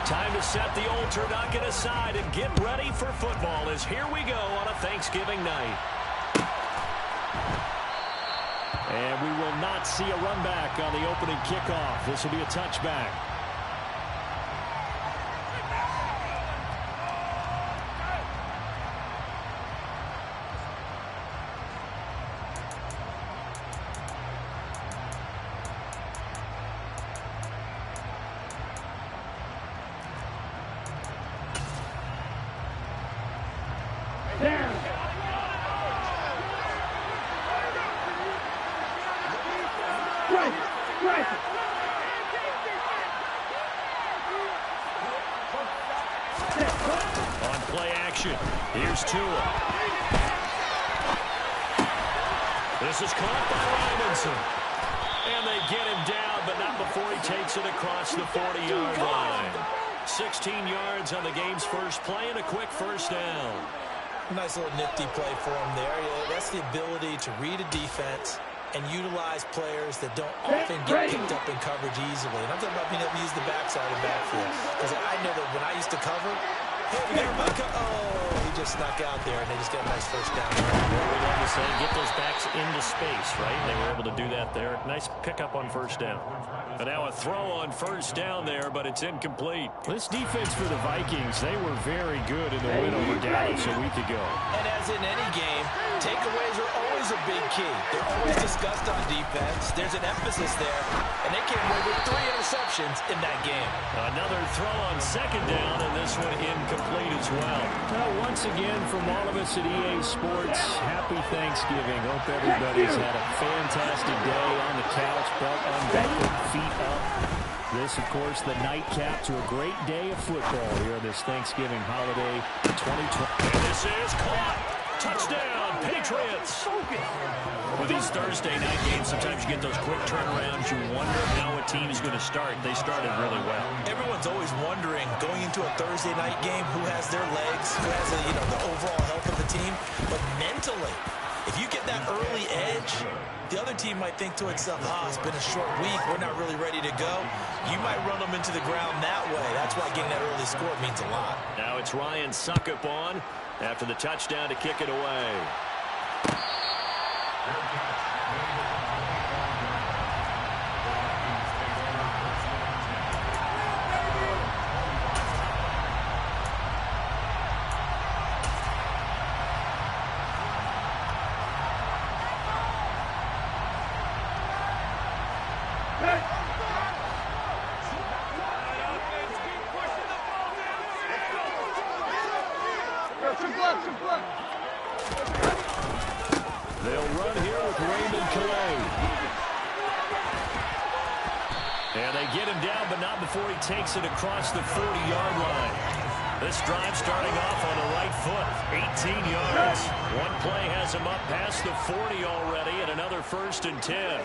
Time to set the old turducken aside and get ready for football as here we go on a Thanksgiving night. And we will not see a run back on the opening kickoff. This will be a touchback. On play action, here's Tua. This is caught by Robinson. And they get him down, but not before he takes it across the 40-yard line. 16 yards on the game's first play and a quick first down. Nice little nifty play for him there. That's the ability to read a defense and utilize players that don't often get picked up in coverage easily. And I'm talking about being able to use the backside of the backfield. Because I know that when I used to cover, hey, we got our back up. Oh, he just snuck out there, and they just got a nice first down. Well, we love to say, get those backs into space, right? They were able to do that there. Nice pickup on first down. And now a throw on first down there, but it's incomplete. This defense for the Vikings, they were very good in the win over Dallas a week ago. And as in any game, takeaways are always a big key. They're always discussed on defense. There's an emphasis there, and they came away with 3 interceptions in that game. Another throw on second down, and this one incomplete as well. Well, once again, from all of us at EA Sports, happy Thanksgiving. Hope everybody's had a fantastic day on the couch, belt unbuckled, feet up. This, of course, the nightcap to a great day of football here on this Thanksgiving holiday 2020. And this is caught. Touchdown, Patriots. With these Thursday night games, sometimes you get those quick turnarounds. You wonder how a team is going to start. They started really well. Everyone's always wondering, going into a Thursday night game, who has their legs, who has the overall health of the team. But mentally, if you get that early edge, the other team might think to itself, it's been a short week, we're not really ready to go. You might run them into the ground that way. That's why getting that early score means a lot. Now it's Ryan Suckup on after the touchdown to kick it away. They'll run here with Raymond Calais. And they get him down, but not before he takes it across the 40-yard line. This drive starting off on the right foot, 18 yards. One play has him up past the 40 already, and another 1st and 10.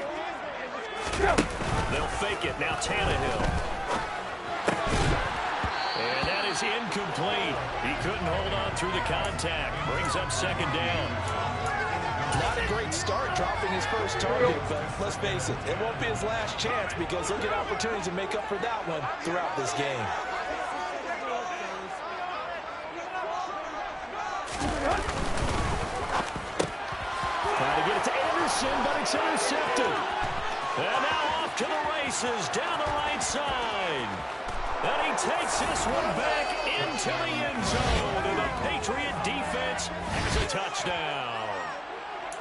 They'll fake it. Now Tannehill. And that is incomplete. He couldn't hold on through the contact. Brings up second down. Not a great start dropping his first target, but let's face it, it won't be his last chance because he'll get opportunities to make up for that one throughout this game. Trying to get it to Anderson, but it's intercepted. And now off to the races down the right side. And he takes this one back into the end zone. And the Patriot defense has a touchdown.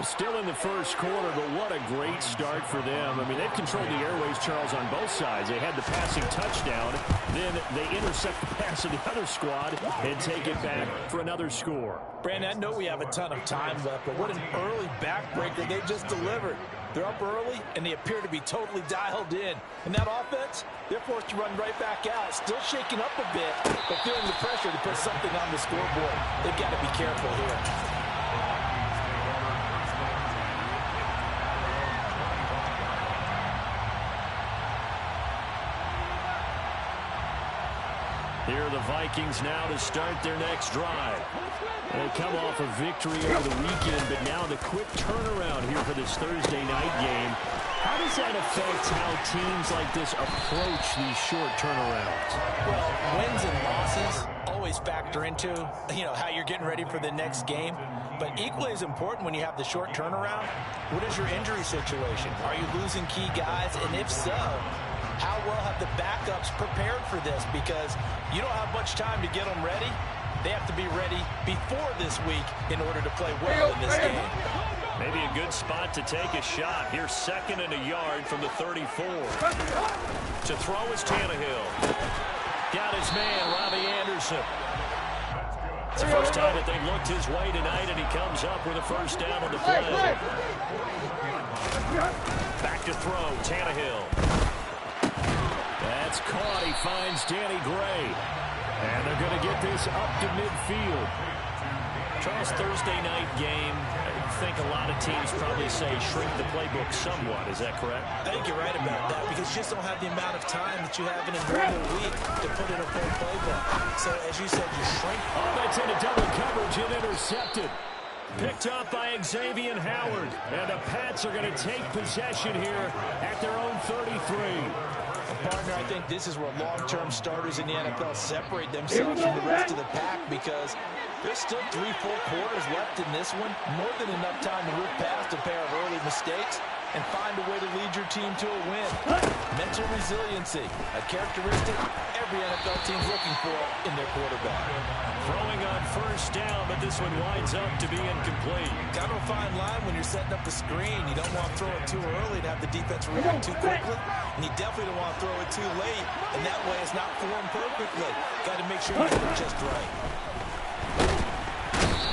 Still in the first quarter, but what a great start for them. I mean, they've controlled the airways, Charles, on both sides. They had the passing touchdown. Then they intercept the pass of the other squad and take it back for another score. Brandon, I know we have a ton of time left, but what an early backbreaker they just delivered. They're up early, and they appear to be totally dialed in. And that offense, they're forced to run right back out. Still shaking up a bit, but feeling the pressure to put something on the scoreboard. They've got to be careful here. Here are the Vikings now to start their next drive. They come off a victory over the weekend, but now the quick turnaround here for this Thursday night game. How does that affect how teams like this approach these short turnarounds? Well, wins and losses always factor into, how you're getting ready for the next game. But equally as important when you have the short turnaround, what is your injury situation? Are you losing key guys? And if so, how well have the backups prepared for this? Because you don't have much time to get them ready. They have to be ready before this week in order to play well in this game. Maybe a good spot to take a shot. Here's 2nd and a yard from the 34. To throw is Tannehill. Got his man, Robbie Anderson. It's the first time that they looked his way tonight, and he comes up with a first down on the play. Back to throw, Tannehill. That's caught. He finds Danny Gray. And they're going to get this up to midfield. Charles, Thursday night game, I think a lot of teams probably say shrink the playbook somewhat. Is that correct? I think you're right about that because you just don't have the amount of time that you have in a normal week to put in a full playbook. So, as you said, you shrink. Oh, that's into double coverage and intercepted. Picked up by Xavier Howard. And the Pats are going to take possession here at their own 33. Partner, I think this is where long-term starters in the NFL separate themselves from the rest of the pack because there's still 3 full quarters left in this one. More than enough time to move past a pair of early mistakes and find a way to lead your team to a win. Mental resiliency, a characteristic every NFL team's looking for in their quarterback. Throwing on first down, but this one winds up to be incomplete. Kind of a fine line when you're setting up the screen. You don't want to throw it too early to have the defense react too quickly, and you definitely don't want to throw it too late, and that way it's not formed perfectly. Got to make sure you get it just right.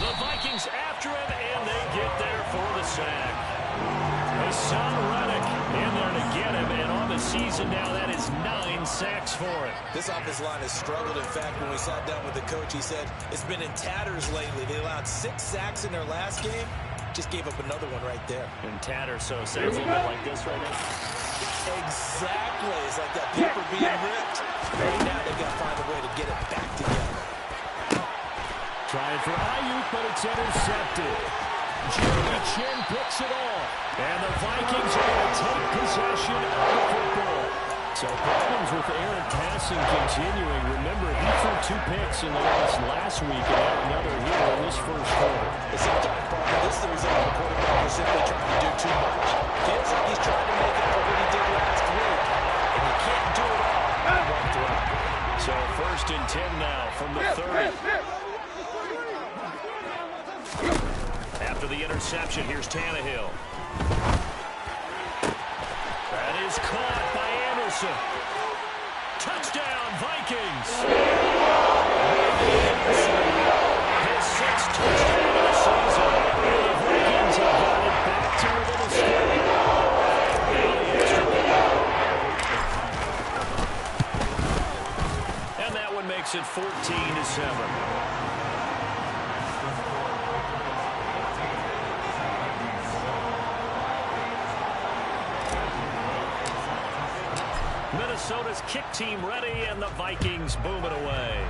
The Vikings after him, and they get there for the sack. Hassan Reddick in there to get him, and on the season now, that is 9 sacks for him. This offensive line has struggled. In fact, when we sat down with the coach, he said it's been in tatters lately. They allowed 6 sacks in their last game. Just gave up another one right there. In tatters, so it sounds a little bit like this right now. Exactly. It's like that paper being ripped. Right now, they've got to find a way to get it back together. Trying for Ayuk, but it's intercepted. Jeremy Chin picks it off. And the Vikings are going to take possession of the football. So problems with Aaron passing continuing. Remember, he threw 2 picks in the last week and had another here in this first quarter. Sometimes, partner, this is the result of the quarterback is simply trying to do too much. Feels like he's trying to make up for what he did last week. And he can't do it all in one throw. So 1st and 10 now from the 30. After the interception, here's Tannehill. That is caught by Anderson. Touchdown, Vikings. His 6th touchdown of the season. And the Vikings have got it back to within a score. And that one makes it 14-7. Minnesota's kick team ready, and the Vikings boom it away.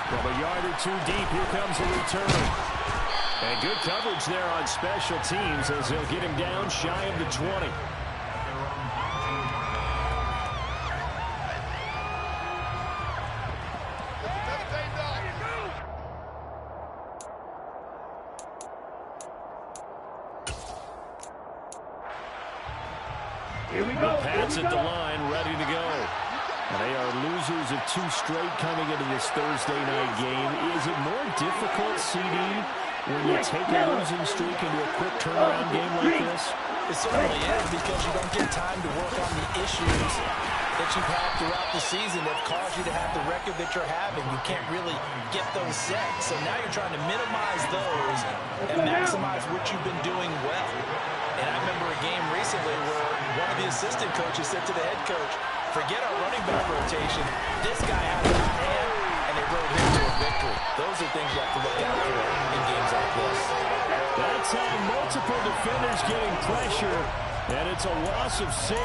From a yard or 2 deep, here comes a return. And good coverage there on special teams as they'll get him down shy of the 20. The Pats at the line, ready to go. They are losers of 2 straight coming into this Thursday night game. Is it more difficult, CD, when you take a losing streak into a quick turnaround game like this? It certainly is because you don't get time to work on the issues that you've had throughout the season that caused you to have the record that you're having. You can't really get those set. So now you're trying to minimize those and maximize what you've been doing well. And I remember a game recently where one of the assistant coaches said to the head coach, forget our running back rotation. This guy has a hot hand, and they rode him to a victory. Those are things you have to look out for in games like this. That time, multiple defenders getting pressure, and it's a loss of 6.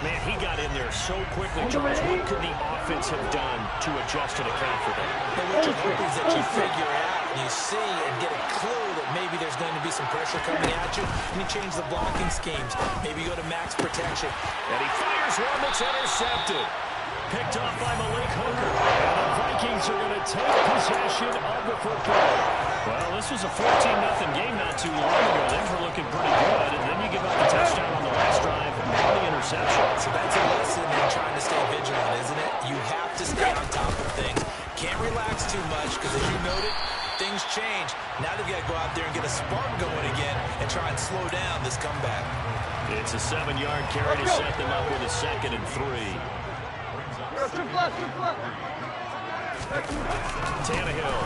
Man, he got in there so quickly, Charles. What could the offense have done to adjust and account for that? And what you hope is that you figure out and you see and get a clue that maybe there's going to be some pressure coming at you, and you change the blocking schemes. Maybe you go to max protection. And he fires one that's intercepted. Picked off by Malik Hooker. And the Vikings are going to take possession of the football. Well, this was a 14-0 game not too long ago. Things were looking pretty good, and then you give up the touchdown on the last drive and the interception. So that's a lesson in trying to stay vigilant, isn't it? You have to stay on top of things. Can't relax too much because, as you noted, things change. Now they've got to go out there and get a spark going again and try and slow down this comeback. It's a 7-yard carry to set them up with a 2nd and 3. Tannehill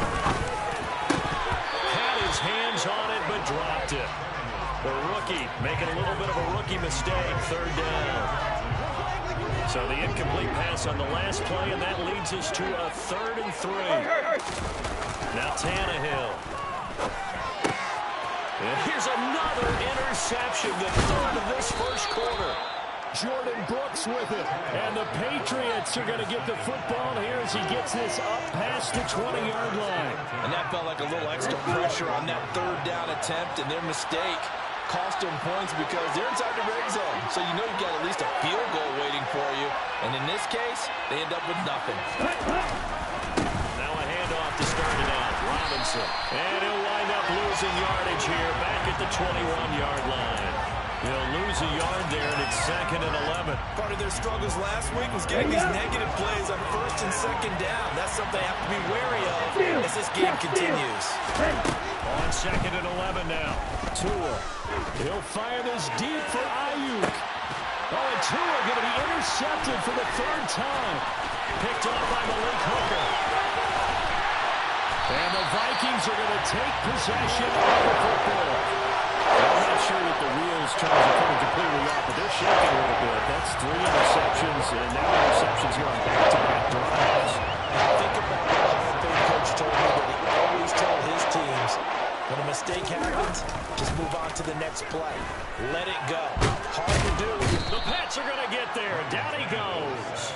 had his hands on it but dropped it. The rookie making a little bit of a rookie mistake. 3rd down. So the incomplete pass on the last play, and that leads us to a 3rd and 3. Now Tannehill. And here's another interception, the 3rd of this first quarter. Jordan Brooks with it. And the Patriots are going to get the football here as he gets this up past the 20-yard line. And that felt like a little extra pressure on that 3rd down attempt, and their mistake cost them points because they're inside the red zone. So you know you've got at least a field goal waiting for you. And in this case, they end up with nothing. Now a handoff to start it out. Robinson. And he'll wind up losing yardage here back at the 21-yard line. He'll lose a yard there, and it's 2nd and 11. Part of their struggles last week was getting these negative plays on 1st and 2nd down. That's something they have to be wary of as this game continues. On 2nd and 11 now. Tua. He'll fire this deep for Ayuk. Oh, and Tua going to be intercepted for the 3rd time. Picked off by Malik Hooker. And the Vikings are going to take possession of the football. I'm not sure that the wheels turns are coming completely off, but they're shaking a little bit. That's 3 interceptions, and now interceptions here on back-to-back drives. Think about what our third coach told me that he always told his teams, when a mistake happens, just move on to the next play. Let it go. Hard to do. The Pats are going to get there. Down he goes.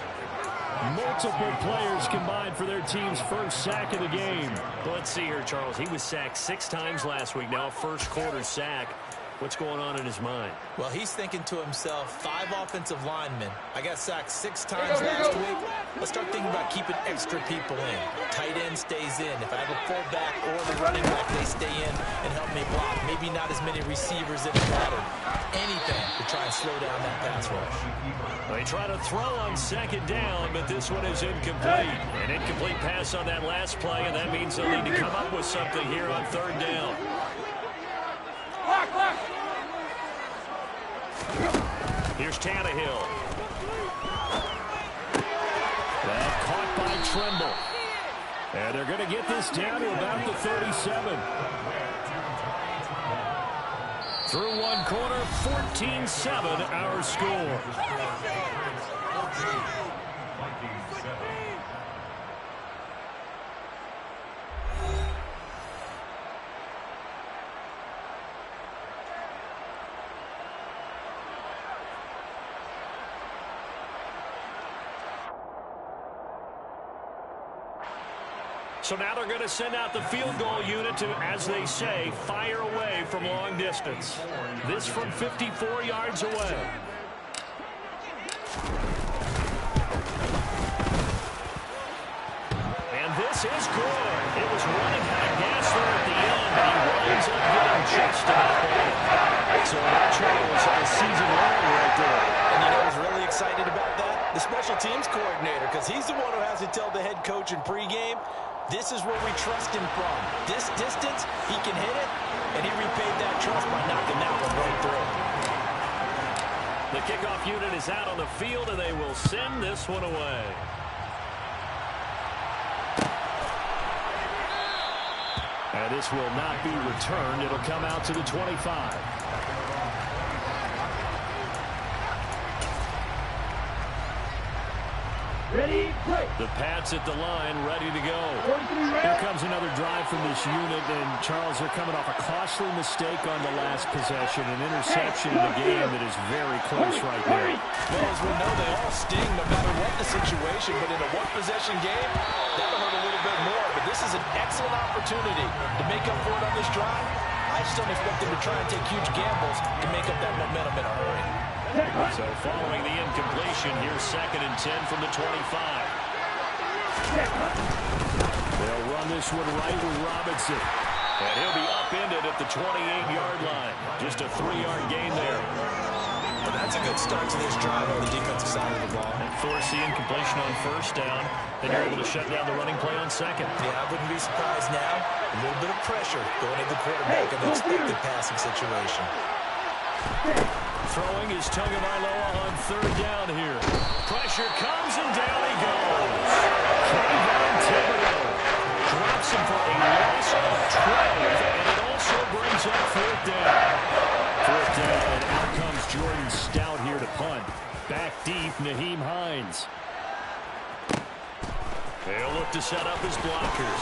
Multiple players combined for their team's first sack of the game. Well, let's see here, Charles. He was sacked 6 times last week. Now a first-quarter sack. What's going on in his mind? Well, he's thinking to himself, 5 offensive linemen. I got sacked 6 times last week. Let's start thinking about keeping extra people in. Tight end stays in. If I have a fullback or the running back, they stay in and help me block. Maybe not as many receivers if mattered. Anything to try and slow down that pass rush. They try to throw on 2nd down, but this one is incomplete. An incomplete pass on that last play, and that means they'll need to come up with something here on 3rd down. Here's Tannehill. That caught by Tremble. And they're going to get this down to about the 37. Through one quarter, 14-7 our score. So now they're going to send out the field goal unit to, as they say, fire away from long distance. This from 54 yards away. And this is good. It was running hot gas there at the end, but he winds up getting just enough in. So that Charles had a season long right there. And you know who's really excited about that? The special teams coordinator, because he's the one who has to tell the head coach in pregame, this is where we trust him from. This distance, he can hit it, and he repaid that trust by knocking that one right through. The kickoff unit is out on the field, and they will send this one away. And this will not be returned. It'll come out to the 25. The Pats at the line, ready to go. Here comes another drive from this unit, and Charles, they're coming off a costly mistake on the last possession, an interception in a game that is very close right there. Well, as we know, they all sting no matter what the situation, but in a one-possession game, that'll hurt a little bit more. But this is an excellent opportunity to make up for it on this drive. I just don't expect them to try and take huge gambles to make up that momentum in a hurry. So following the incompletion, here's 2nd and 10 from the 25. They'll run this one right with Robinson. And he'll be upended at the 28-yard line. Just a 3-yard gain there. But that's a good start to this drive on the defensive side of the ball. And force the incompletion on 1st down. Then you're able to shut down the running play on 2nd. Yeah, I wouldn't be surprised now. A little bit of pressure going into the quarterback in the expected passing situation. Throwing is Tagovailoa on 3rd down here. Pressure comes and down he goes. Kayvon Thibodeaux drops him for a loss of 12, and it also brings up 4th down. 4th down, and out comes Jordan Stout here to punt. Back deep, Nyheim Hines. They'll look to set up his blockers.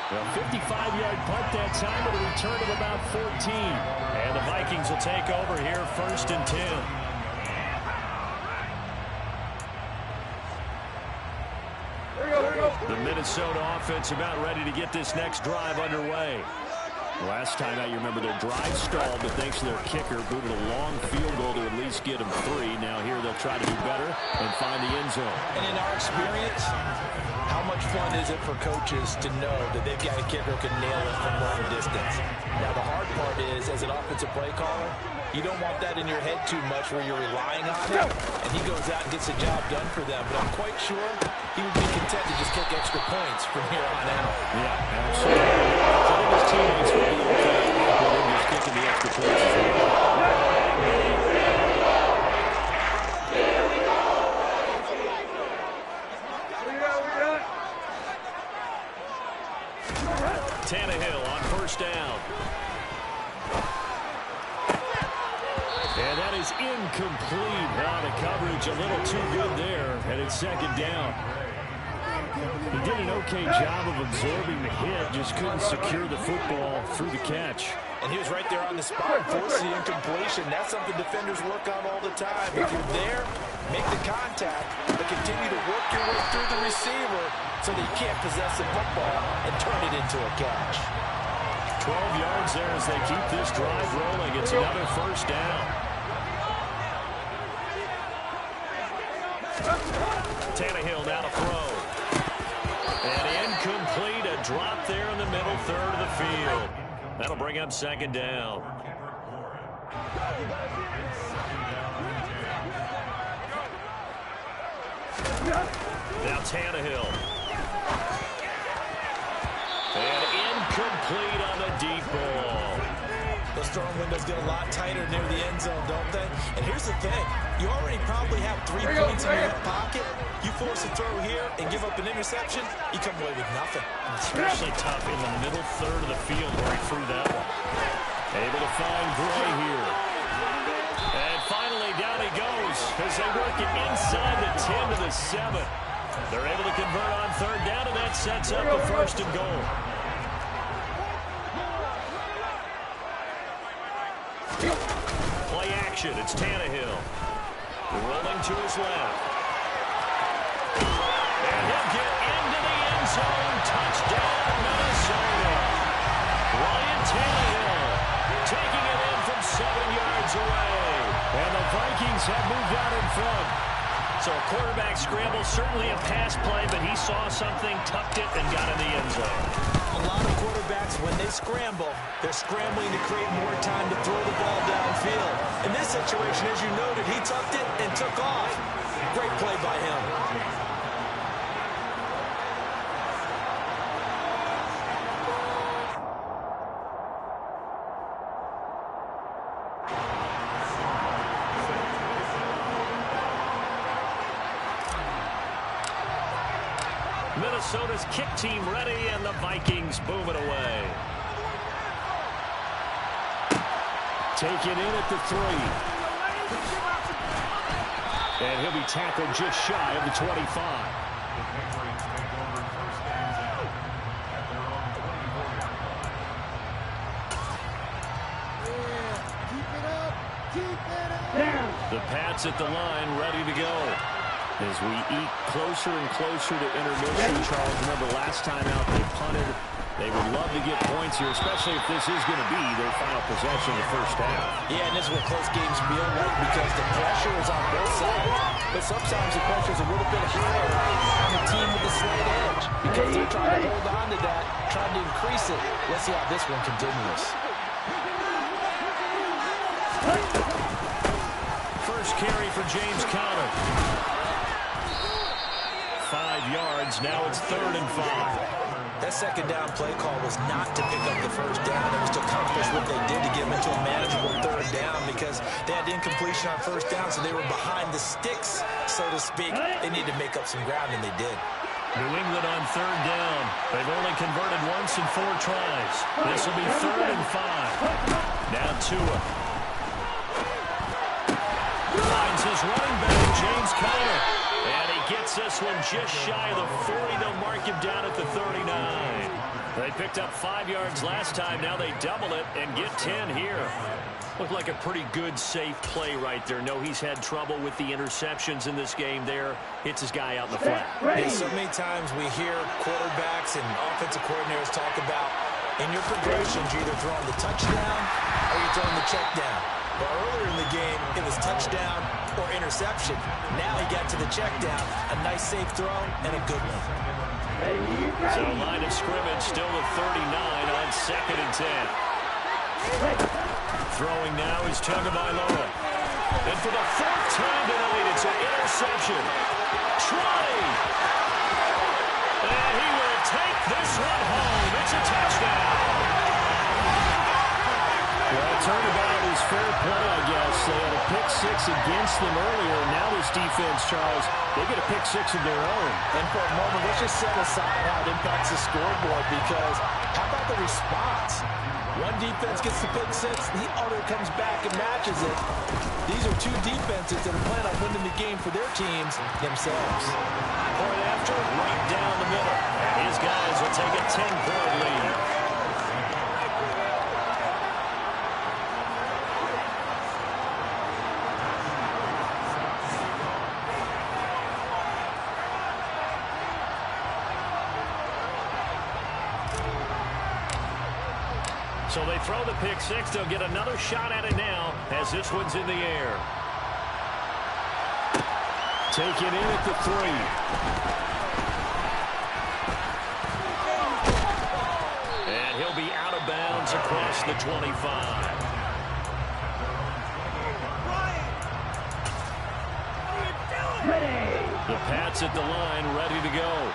A 55-yard punt that time, but a return of about 14. And the Vikings will take over here, 1st and 10. The Minnesota offense about ready to get this next drive underway. Last time out, you remember their drive stalled, but thanks to their kicker, booted a long field goal to at least get them 3. Now here they'll try to do better and find the end zone. And in our experience, how much fun is it for coaches to know that they've got a kicker who can nail it from long distance? Now, the hard part is, as an offensive play caller, you don't want that in your head too much where you're relying on it, and he goes out and gets the job done for them. But I'm quite sure he would be content to just kick extra points from here on out. Yeah, absolutely. I think his teammates will be okay with him just kicking the extra points as well. Tannehill on 1st down. And that is incomplete. Now the coverage a little too good there, and it's 2nd down. He did an okay job of absorbing the hit, just couldn't secure the football through the catch. And he was right there on the spot, forcing the incompletion. That's something defenders work on all the time. If you're there, make the contact, but continue to work your way through the receiver so that you can't possess the football and turn it into a catch. 12 yards there as they keep this drive rolling. It's another 1st down. Tannehill now to throw. And incomplete, a drop there in the middle 3rd of the field. That'll bring up 2nd down. Now Tannehill. And incomplete on the deep ball. Those throwing windows get a lot tighter near the end zone, don't they? And here's the thing. You already probably have 3 points in your pocket. You force a throw here and give up an interception, you come away with nothing. Especially tough in the middle 3rd of the field where he threw that one. Able to find Gray here. And finally down he goes as they work it inside the 10 to the 7. They're able to convert on 3rd down, and that sets up the 1st and goal. Play action. It's Tannehill. Rolling to his left. And he'll get into the end zone. Touchdown, Minnesota. Ryan Tannehill taking it in from 7 yards away. And the Vikings have moved out in front. So a quarterback scramble, certainly a pass play, but he saw something, tucked it, and got in the end zone. A lot of quarterbacks, when they scramble, they're scrambling to create more time to throw the ball downfield. In this situation, as you noted, he tucked it and took off. Great play by him. Minnesota's kick team ready, and the Vikings boom it away. Taken in at the 3. And he'll be tackled just shy of the 25. The Pats at the line, ready to go. As we eat closer and closer to intermission, Charles, remember last time out they punted. They would love to get points here, especially if this is going to be their final possession of the first half. Yeah, and this is what close games feel like because the pressure is on both sides, but sometimes the pressure is a little bit higher on the team with the slight edge because they're trying to hold on to that, trying to increase it. Let's see how this one continues. First carry for James Conner. 5 yards. Now it's 3rd and 5. That second down play call was not to pick up the first down. It was to accomplish what they did to get them into a manageable 3rd down because they had incompletion on first down, so they were behind the sticks, so to speak. They needed to make up some ground, and they did. New England on 3rd down. They've only converted once in 4 tries. This will be 3rd and 5. Now Tua. Finds his running back, James Conner. And he gets this one just shy of the 40. They'll mark him down at the 39. They picked up 5 yards last time. Now they double it and get 10 here. Looked like a pretty good, safe play right there. No, he's had trouble with the interceptions in this game there. Hits his guy out in the flat. Yeah, so many times we hear quarterbacks and offensive coordinators talk about in your progressions, you're either throwing the touchdown or you're throwing the check down. But earlier in the game, it was touchdown or interception. Now he got to the check down. A nice safe throw and a good one. So line of scrimmage still at 39 on 2nd and 10. Throwing now is Tagovailoa. And for the 4th time tonight, it's an interception. Trying. And he will take this one home. It's a touchdown. Well, turnabout is fair play, I guess. They had a pick 6 against them earlier. Now this defense, Charles, they get a pick 6 of their own. And for a moment, let's just set aside how it impacts the scoreboard because how about the response? One defense gets the pick 6, the other comes back and matches it. These are two defenses that are planning on winning the game for their teams themselves. Point after, right down the middle. His guys will take a 10-point lead. So they throw the pick 6. They'll get another shot at it now as this one's in the air. Taken in at the 3. And he'll be out of bounds across the 25. The Pats at the line, ready to go.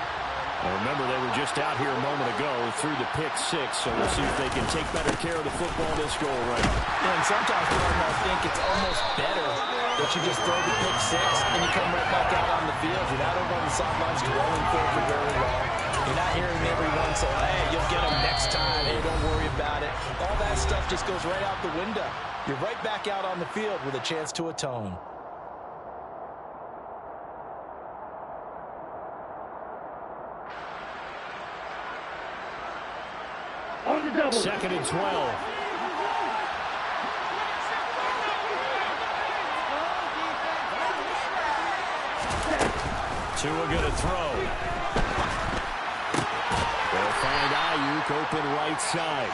Well, remember, they were just out here a moment ago through the pick 6, so we'll see if they can take better care of the football this go around. And sometimes I think it's almost better that you just throw the pick 6 and you come right back out on the field. You're not over on the sidelines dwelling for very long. You're not hearing everyone say, hey, you'll get them next time. Hey, don't worry about it. All that stuff just goes right out the window. You're right back out on the field with a chance to atone. Second and 12. Tua going to throw. They'll find Ayuk open right side.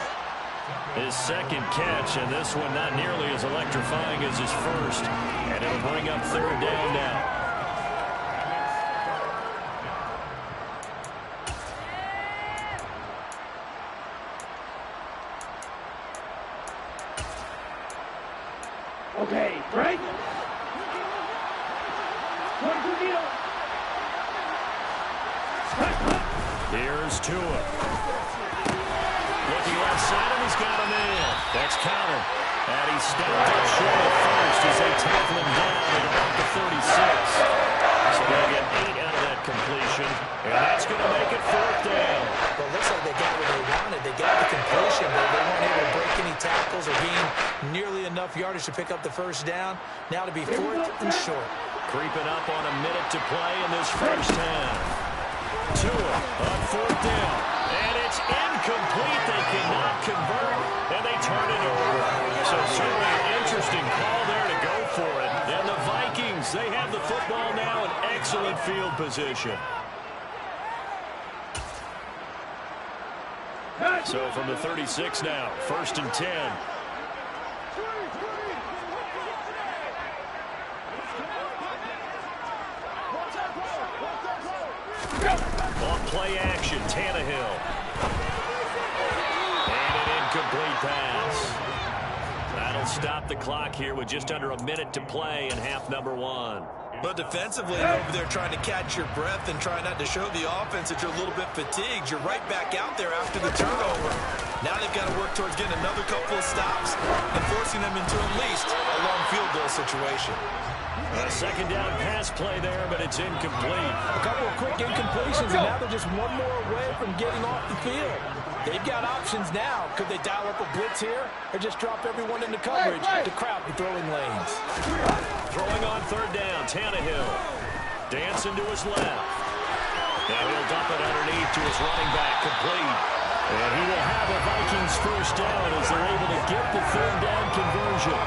His second catch, and this one not nearly as electrifying as his first. And it'll bring up 3rd down now. Okay, right? Here's Tua. Looking left side, and he's got a man. That's Conner. And he's stopped up short at first as they tackle him down at about the 36. So they'll get 8 out of that completion, and that's going to make it 4th down. Well, it looks like they got what they wanted. They got the completion, but they weren't able to break any tackles or gain nearly enough yardage to pick up the first down. Now to be 4th and short. Creeping up on a minute to play in this first half. Tua on fourth down. And it's incomplete. They cannot convert, and they turn it over. So certainly an interesting call there to go for it. And the Vikings, they have the football now in excellent field position. So from the 36 now, 1st and 10. On play action, Tannehill. And an incomplete pass. That'll stop the clock here with just under a minute to play in half number 1. But defensively, you're over there trying to catch your breath and try not to show the offense that you're a little bit fatigued. You're right back out there after the turnover. Now they've got to work towards getting another couple of stops and forcing them into at least a long field goal situation. A second down pass play there, but it's incomplete. A couple of quick incompletions, and now they're just one more away from getting off the field. They've got options now. Could they dial up a blitz here or just drop everyone into coverage to crowd the throwing lanes? Throwing on third down, Tannehill. Dancing to his left. Now he'll dump it underneath to his running back, complete. And he will have a Vikings first down as they're able to get the third down conversion.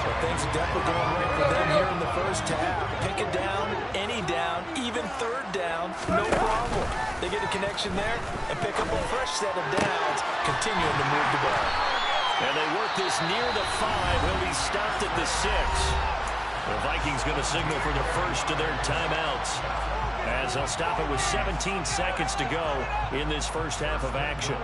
So things are definitely going right for them here in the first half. Pick it down, any down, even third down, no problem. They get a connection there and pick up a fresh set of downs, continuing to move the ball. And they work this near the 5. He'll be stopped at the 6. The Vikings going to signal for the first of their timeouts, as they'll stop it with 17 seconds to go in this first half of action.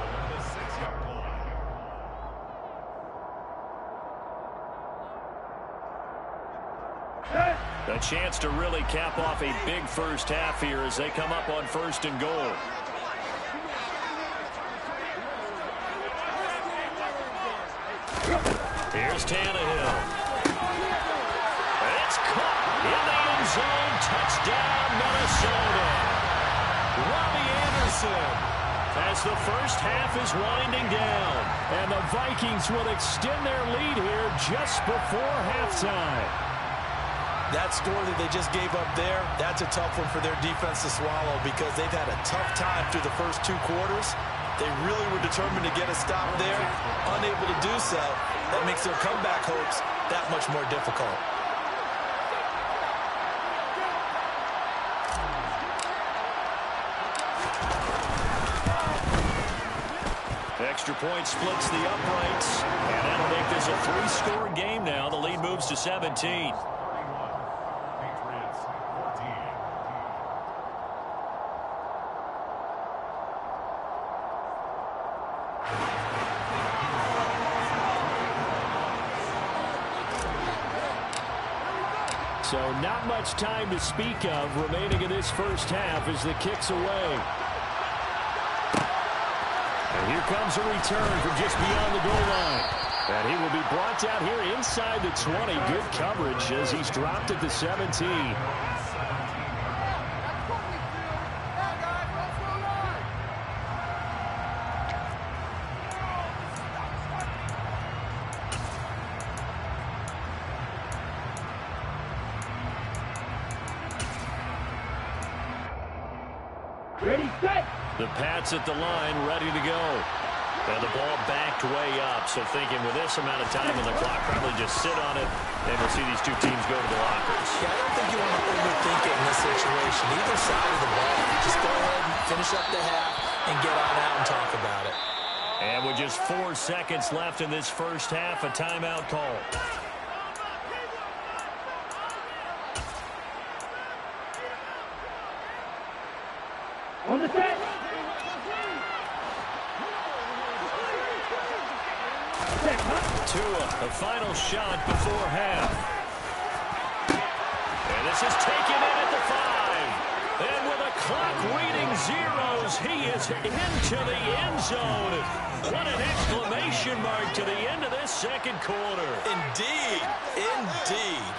A chance to really cap off a big first half here as they come up on 1st and goal. Here's Tannehill. It's caught in the end zone. Touchdown, Minnesota. Robbie Anderson, as the first half is winding down. And the Vikings will extend their lead here just before halftime. That score that they just gave up there, that's a tough one for their defense to swallow because they've had a tough time through the first 2 quarters. They really were determined to get a stop there, unable to do so. That makes their comeback hopes that much more difficult. Extra point splits the uprights, and that'll make this a 3-score game now. The lead moves to 17. So not much time to speak of remaining in this first half as the kick's away. And here comes a return from just beyond the goal line. And he will be brought down here inside the 20. Good coverage as he's dropped at the 17. Ready, set. The Pats at the line, ready to go. And the ball backed way up. So thinking with this amount of time on the clock, probably just sit on it, and we'll see these 2 teams go to the lockers. Yeah, I don't think you want to overthink it in this situation. Either side of the ball, just go ahead and finish up the half and get on out and talk about it. And with just 4 seconds left in this first half, a timeout call. On the set. Tua, the final shot before half. And this is taken in at the 5. And with a clock reading zeros, he is into the end zone. What an exclamation mark to the end of this second quarter. Indeed. Indeed.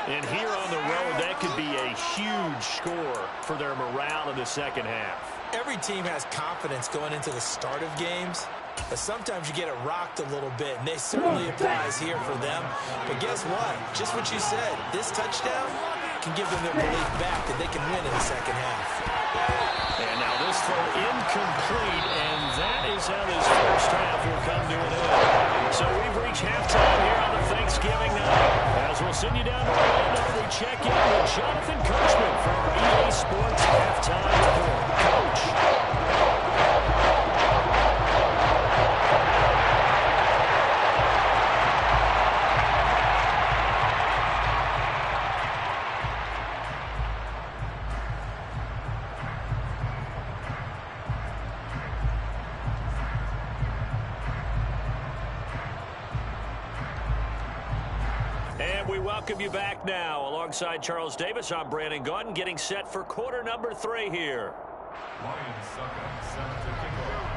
And here on the road, that could be a huge score for their morale in the second half. Every team has confidence going into the start of games. But sometimes you get it rocked a little bit, and they certainly applies here for them. But guess what? Just what you said, this touchdown can give them their belief back that they can win in the second half. And now this throw incomplete, and that is how this first half will come to an end. So we've reached halftime here on the Thanksgiving night. As we'll send you down to Orlando, we check in with Jonathan Coachman from EA Sports Halftime Report. Coach. And we welcome you back now. Alongside Charles Davis, I'm Brandon Gaudin, getting set for quarter number 3 here. Lions second, set to kick off.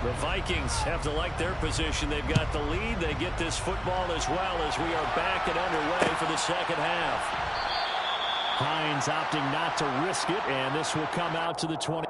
The Vikings have to like their position. They've got the lead. They get this football as well as we are back and underway for the second half. Hines opting not to risk it, and this will come out to the 20.